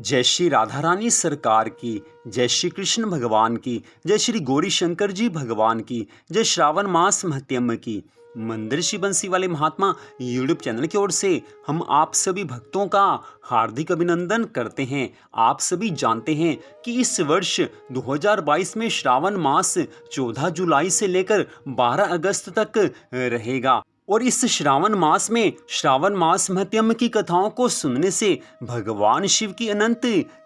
जय श्री राधा रानी सरकार की, जय श्री कृष्ण भगवान की, जय श्री गौरी शंकर जी भगवान की, जय श्रावण मास महत्यम की। मंदिर श्री बंसी वाले महात्मा यूट्यूब चैनल की ओर से हम आप सभी भक्तों का हार्दिक अभिनंदन करते हैं। आप सभी जानते हैं कि इस वर्ष 2022 में श्रावण मास 14 जुलाई से लेकर 12 अगस्त तक रहेगा और इस श्रावण मास में श्रावण मास महत्यम की कथाओं को सुनने से भगवान शिव की अनंत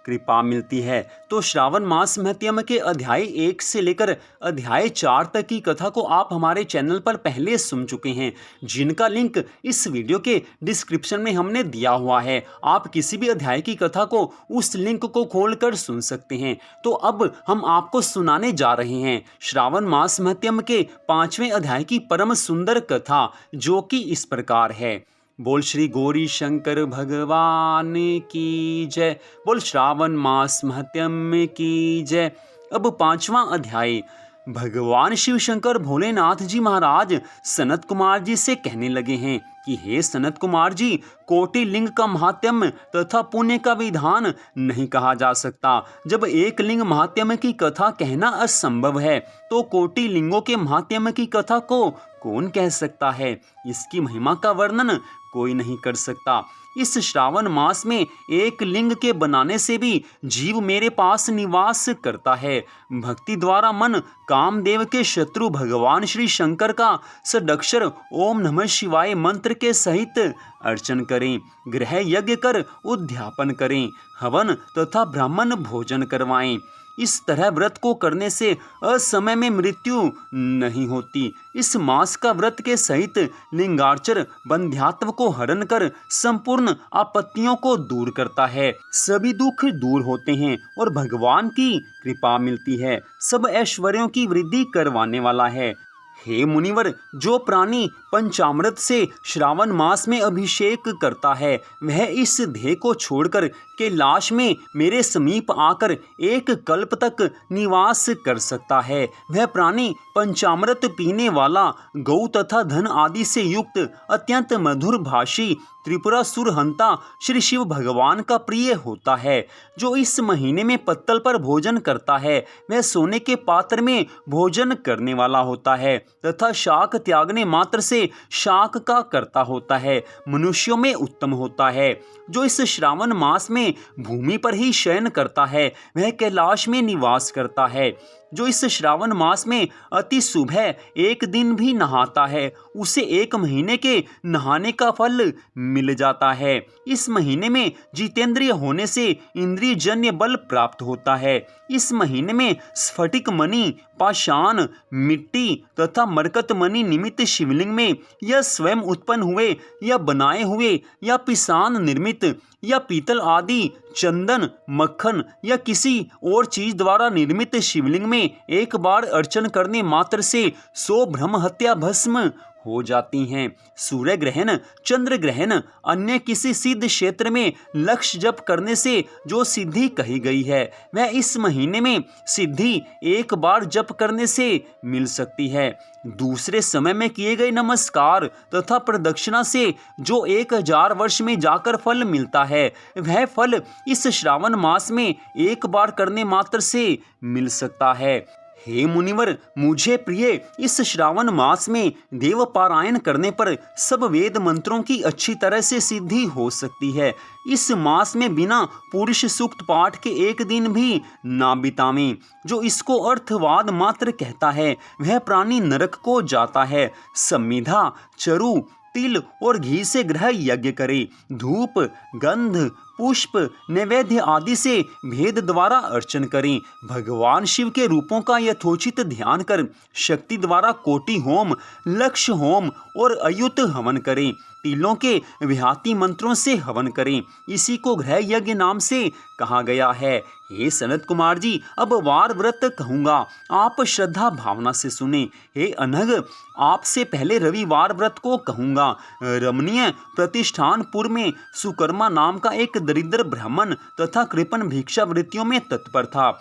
कृपा मिलती है। तो श्रावण मास महत्यम के अध्याय 1 से लेकर अध्याय 4 तक की कथा को आप हमारे चैनल पर पहले सुन चुके हैं, जिनका लिंक इस वीडियो के डिस्क्रिप्शन में हमने दिया हुआ है। आप किसी भी अध्याय की कथा को उस लिंक को खोलकर सुन सकते हैं। तो अब हम आपको सुनाने जा रहे हैं श्रावण मास महत्यम के 5वें अध्याय की परम सुंदर कथा, जो कि इस प्रकार है। बोल श्री गौरी शंकर भगवान की जय, बोल श्रावण मास महत्यम की जय। अब 5वां अध्याय। भगवान शिव शंकर भोलेनाथ जी महाराज सनत कुमार जी से कहने लगे हैं कि हे सनत कुमार जी, कोटि लिंग का महात्म्य तथा पुण्य का विधान नहीं कहा जा सकता। जब एक लिंग महात्म्य की कथा कहना असंभव है, तो कोटि लिंगों के महात्म्य की कथा को कौन कह सकता है। इसकी महिमा का वर्णन कोई नहीं कर सकता। इस श्रावण मास में एक लिंग के बनाने से भी जीव मेरे पास निवास करता है। भक्ति द्वारा मन कामदेव के शत्रु भगवान श्री शंकर का षडक्षर ओम नमः शिवाय मंत्र के सहित अर्चन करें, गृह यज्ञ कर उद्यापन करें, हवन तथा ब्राह्मण भोजन करवाएं। इस तरह व्रत को करने से असमय में मृत्यु नहीं होती। इस मास का व्रत के सहित लिंगार्चर बंध्यात्व को हरण कर संपूर्ण आपत्तियों को दूर करता है। सभी दुख दूर होते हैं और भगवान की कृपा मिलती है। सब ऐश्वर्यों की वृद्धि करवाने वाला है। हे मुनिवर, जो प्राणी पंचामृत से श्रावण मास में अभिषेक करता है, वह इस देह को छोड़कर कैलाश में मेरे समीप आकर एक कल्प तक निवास कर सकता है। वह प्राणी पंचामृत पीने वाला, गौ तथा धन आदि से युक्त, अत्यंत मधुर भाषी त्रिपुरासुर हंता श्री शिव भगवान का प्रिय होता है। जो इस महीने में पत्तल पर भोजन करता है, वह सोने के पात्र में भोजन करने वाला होता है तथा शाक त्यागने मात्र से शाक का करता होता है। मनुष्यों में उत्तम होता है। जो इस श्रावण मास में भूमि पर ही शयन करता है, वह कैलाश में निवास करता है। जो इस श्रावण मास में अति सुबह एक दिन भी नहाता है, उसे 1 महीने के नहाने का फल मिल जाता है। इस महीने में जितेंद्रिय होने से इंद्रिय जन्य बल प्राप्त होता है। इस महीने में स्फटिक मणि, पाषाण, मिट्टी तथा मरकत मणि निमित्त शिवलिंग में या स्वयं उत्पन्न हुए या बनाए हुए या पिसान निर्मित या पीतल आदि, चंदन, मक्खन या किसी और चीज द्वारा निर्मित शिवलिंग में एक बार अर्चन करने मात्र से 100 ब्रह्म हत्या भस्म हो जाती हैं। सूर्य ग्रहण, चंद्र ग्रहण, अन्य किसी सिद्ध क्षेत्र में लक्ष्य जप करने से जो सिद्धि कही गई है, वह इस महीने में सिद्धि एक बार जप करने से मिल सकती है। दूसरे समय में किए गए नमस्कार तथा प्रदक्षिणा से जो 1000 वर्ष में जाकर फल मिलता है, वह फल इस श्रावण मास में एक बार करने मात्र से मिल सकता है। हे मुनिवर, मुझे प्रिय इस श्रावण मास में देव पारायण करने पर सब वेद मंत्रों की अच्छी तरह से सिद्धि हो सकती है। इस मास में बिना पुरुष सूक्त पाठ के एक दिन भी ना बितावें। जो इसको अर्थवाद मात्र कहता है, वह प्राणी नरक को जाता है। समिधा, चरु, तिल और घी से गृह यज्ञ करे। धूप, गंध, पुष्प, नैवेद्य आदि से भेद द्वारा अर्चन करें। भगवान शिव के रूपों का यथोचित ध्यान कर शक्ति द्वारा कोटि होम, लक्ष्य होम और अयुत हवन करें। तिलों के विहाती मंत्रों से हवन करें। इसी को गृह यज्ञ नाम से कहा गया है। हे सनत कुमार जी, अब वार व्रत कहूँगा, आप श्रद्धा भावना से सुने। हे अनघ, आपसे पहले रविवार व्रत को कहूँगा। रमणीय प्रतिष्ठानपुर में सुकर्मा नाम का एक दरिद्र ब्राह्मण तथा कृपण भिक्षा वृत्तियों में तत्पर था।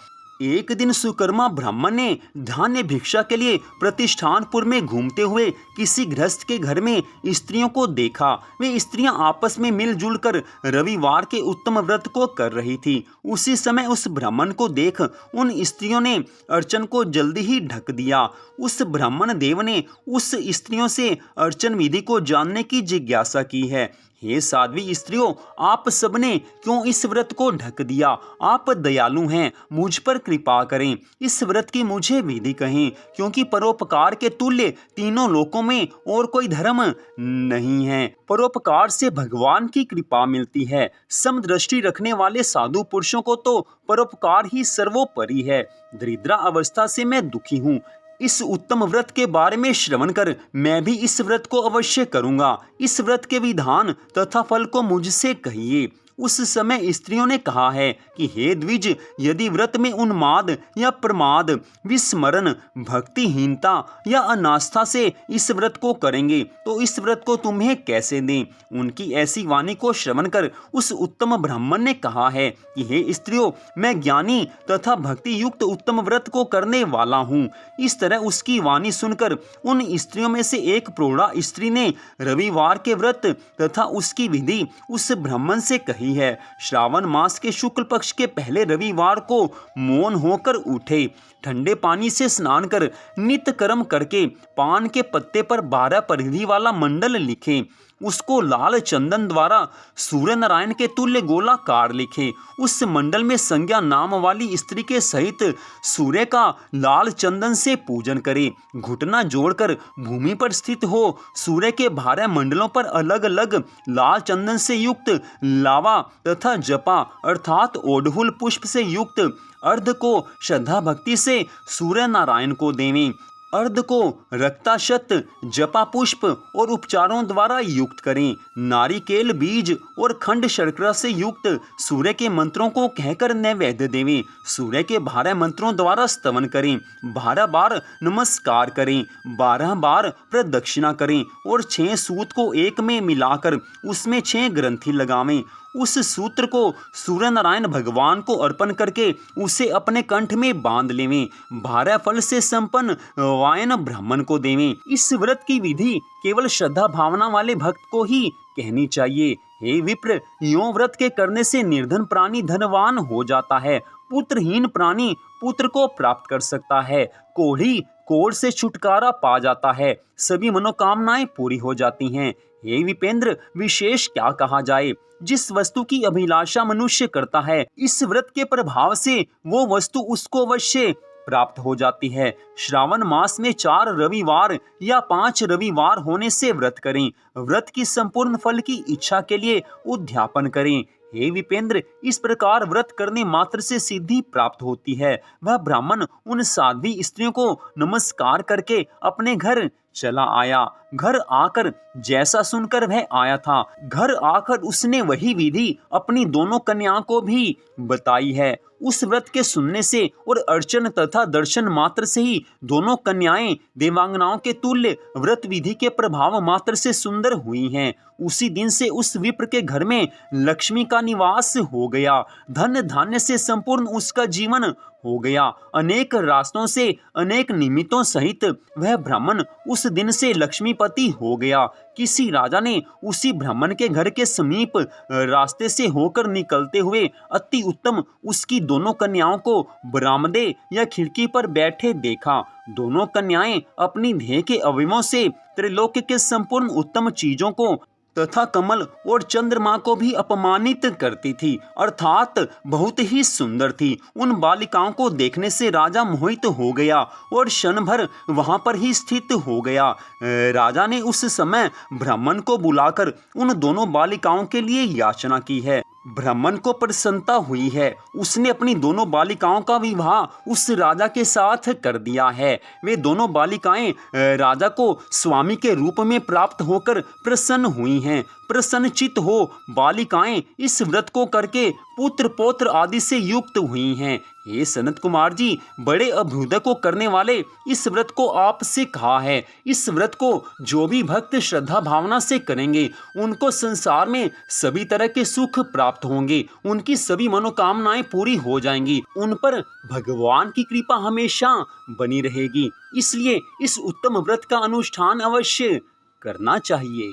एक दिन सुकर्मा ब्राह्मण ने धान्य भिक्षा के लिए प्रतिष्ठानपुर में घूमते हुए किसी गृहस्थ के घर में स्त्रियों को देखा। वे स्त्रियां आपस में मिलजुल कर रविवार के उत्तम व्रत को कर रही थी। उसी समय उस ब्राह्मण को देख उन स्त्रियों ने अर्चन को जल्दी ही ढक दिया। उस ब्राह्मण देव ने उस स्त्रियों से अर्चन विधि को जानने की जिज्ञासा की है। हे साध्वी स्त्रियों, आप सबने क्यों इस व्रत को ढक दिया? आप दयालु हैं, मुझ पर कृपा करें। इस व्रत की मुझे विधि कहें, क्योंकि परोपकार के तुल्य तीनों लोकों में और कोई धर्म नहीं है। परोपकार से भगवान की कृपा मिलती है। समदृष्टि रखने वाले साधु पुरुषों को तो परोपकार ही सर्वोपरि है। दरिद्रा अवस्था से मैं दुखी हूँ। इस उत्तम व्रत के बारे में श्रवण कर मैं भी इस व्रत को अवश्य करूंगा। इस व्रत के विधान तथा फल को मुझसे कहिए। उस समय स्त्रियों ने कहा है कि हे द्विज, यदि व्रत में उन्माद या प्रमाद, विस्मरण, भक्तिहीनता या अनास्था से इस व्रत को करेंगे तो इस व्रत को तुम्हें कैसे दें? उनकी ऐसी वाणी को श्रवण कर उस उत्तम ब्राह्मण ने कहा है कि हे स्त्रियों, मैं ज्ञानी तथा भक्ति युक्त उत्तम व्रत को करने वाला हूँ। इस तरह उसकी वाणी सुनकर उन स्त्रियों में से एक प्रौढ़ा स्त्री ने रविवार के व्रत तथा उसकी विधि उस ब्राह्मण से कही है। श्रावण मास के शुक्ल पक्ष के पहले रविवार को मौन होकर उठे, ठंडे पानी से स्नान कर नित्य कर्म करके पान के पत्ते पर 12 परिधि वाला मंडल लिखे, उसको लाल चंदन द्वारा सूर्य नारायण के तुल्य गोलाकार लिखे। उस मंडल में संज्ञा नाम वाली स्त्री के सहित सूर्य का लाल चंदन से पूजन करे। घुटना जोड़कर भूमि पर स्थित हो सूर्य के 12 मंडलों पर अलग अलग लाल चंदन से युक्त लावा तथा जपा अर्थात ओढ़हुल पुष्प से युक्त अर्ध को श्रद्धा भक्ति से सूर्य नारायण को देवें। अर्ध को रक्ताशत, जपा पुष्प और उपचारों द्वारा युक्त करें। नारिकेल बीज और खंड शर्करा से युक्त सूर्य के मंत्रों को कहकर नैवेद्य देवें। सूर्य के 12 मंत्रों द्वारा स्तवन करें। 12 बार नमस्कार करें, 12 बार प्रदक्षिणा करें और 6 सूत को एक में मिलाकर उसमें 6 ग्रंथि लगावें। उस सूत्र को सूर्य नारायण भगवान को अर्पण करके उसे अपने कंठ में बांध लेवें। 12 फल से संपन्न वायन ब्राह्मण को देवें। इस व्रत की विधि केवल श्रद्धा भावना वाले भक्त को ही कहनी चाहिए। हे विप्र, यों व्रत के करने से निर्धन प्राणी धनवान हो जाता है, पुत्रहीन प्राणी पुत्र को प्राप्त कर सकता है, कोढ़ी कोढ़ से छुटकारा पा जाता है, सभी मनोकामनाएं पूरी हो जाती हैं। हे विपेंद्र, विशेष क्या कहा जाए। जिस वस्तु की अभिलाषा मनुष्य करता है, इस व्रत के प्रभाव से वो वस्तु उसको अवश्य प्राप्त हो जाती है। श्रावण मास में 4 रविवार या 5 रविवार होने से व्रत करें। व्रत की संपूर्ण फल की इच्छा के लिए उद्यापन करें। हे विपेंद्र, इस प्रकार व्रत करने मात्र से सिद्धि प्राप्त होती है। वह ब्राह्मण उन साध्वी स्त्रियों को नमस्कार करके अपने घर चला आया। घर आकर जैसा सुनकर वह आया था, घर आकर उसने वही विधि अपनी दोनों कन्याओं को भी बताई है। उस व्रत के सुनने से और अर्चन तथा दर्शन मात्र से ही दोनों कन्याएं देवांगनाओं के तुल्य व्रत विधि के प्रभाव मात्र से सुंदर हुई हैं। उसी दिन से उस विप्र के घर में लक्ष्मी का निवास हो गया। धन धान्य से संपूर्ण उसका जीवन हो गया। अनेक रास्तों से अनेक निमित्तों सहित वह ब्राह्मण उस दिन से लक्ष्मीपति हो गया। किसी राजा ने उसी ब्राह्मण के घर के समीप रास्ते से होकर निकलते हुए अति उत्तम उसकी दोनों कन्याओं को बरामदे या खिड़की पर बैठे देखा। दोनों कन्याएं अपनी देह के अवयवों से त्रिलोक के संपूर्ण उत्तम चीजों को तथा कमल और चंद्रमा को भी अपमानित करती थी, अर्थात बहुत ही सुंदर थी। उन बालिकाओं को देखने से राजा मोहित हो गया और क्षण भर वहां पर ही स्थित हो गया। राजा ने उस समय ब्राह्मण को बुलाकर उन दोनों बालिकाओं के लिए याचना की है। ब्राह्मण को प्रसन्नता हुई है। उसने अपनी दोनों बालिकाओं का विवाह उस राजा के साथ कर दिया है। वे दोनों बालिकाएं राजा को स्वामी के रूप में प्राप्त होकर प्रसन्न हुई हैं। प्रसन्नचित हो बालिकाएं इस व्रत को करके पुत्र पौत्र आदि से युक्त हुई हैं। हे सनत कुमार जी, बड़े अभ्युदय को करने वाले इस व्रत को आपसे कहा है। इस व्रत को जो भी भक्त श्रद्धा भावना से करेंगे उनको संसार में सभी तरह के सुख प्राप्त होंगे, उनकी सभी मनोकामनाएं पूरी हो जाएंगी, उन पर भगवान की कृपा हमेशा बनी रहेगी। इसलिए इस उत्तम व्रत का अनुष्ठान अवश्य करना चाहिए।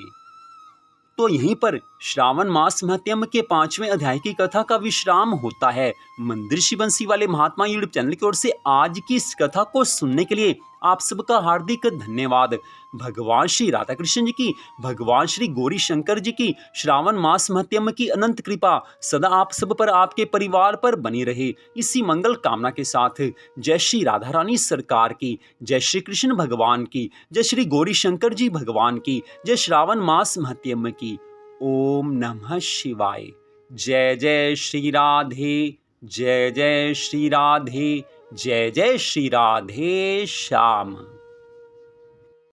तो यहीं पर श्रावण मास महत्म के 5वें अध्याय की कथा का विश्राम होता है। मंदिर श्री बंसी वाले महात्मा यूट्यूब चैनल की ओर से आज की इस कथा को सुनने के लिए आप सबका हार्दिक धन्यवाद। भगवान श्री राधा कृष्ण जी की, भगवान श्री गौरी शंकर जी की श्रावण मास महत्म की अनंत कृपा सदा आप सब पर, आपके परिवार पर बनी रहे। इसी मंगल कामना के साथ जय श्री राधा रानी सरकार की, जय श्री कृष्ण भगवान की, जय श्री गौरी शंकर जी भगवान की, जय श्रावण मास महत्म की। ओम नमः शिवाय। जय जय श्री राधे, जय जय श्री राधे, जय जय श्री राधे श्याम।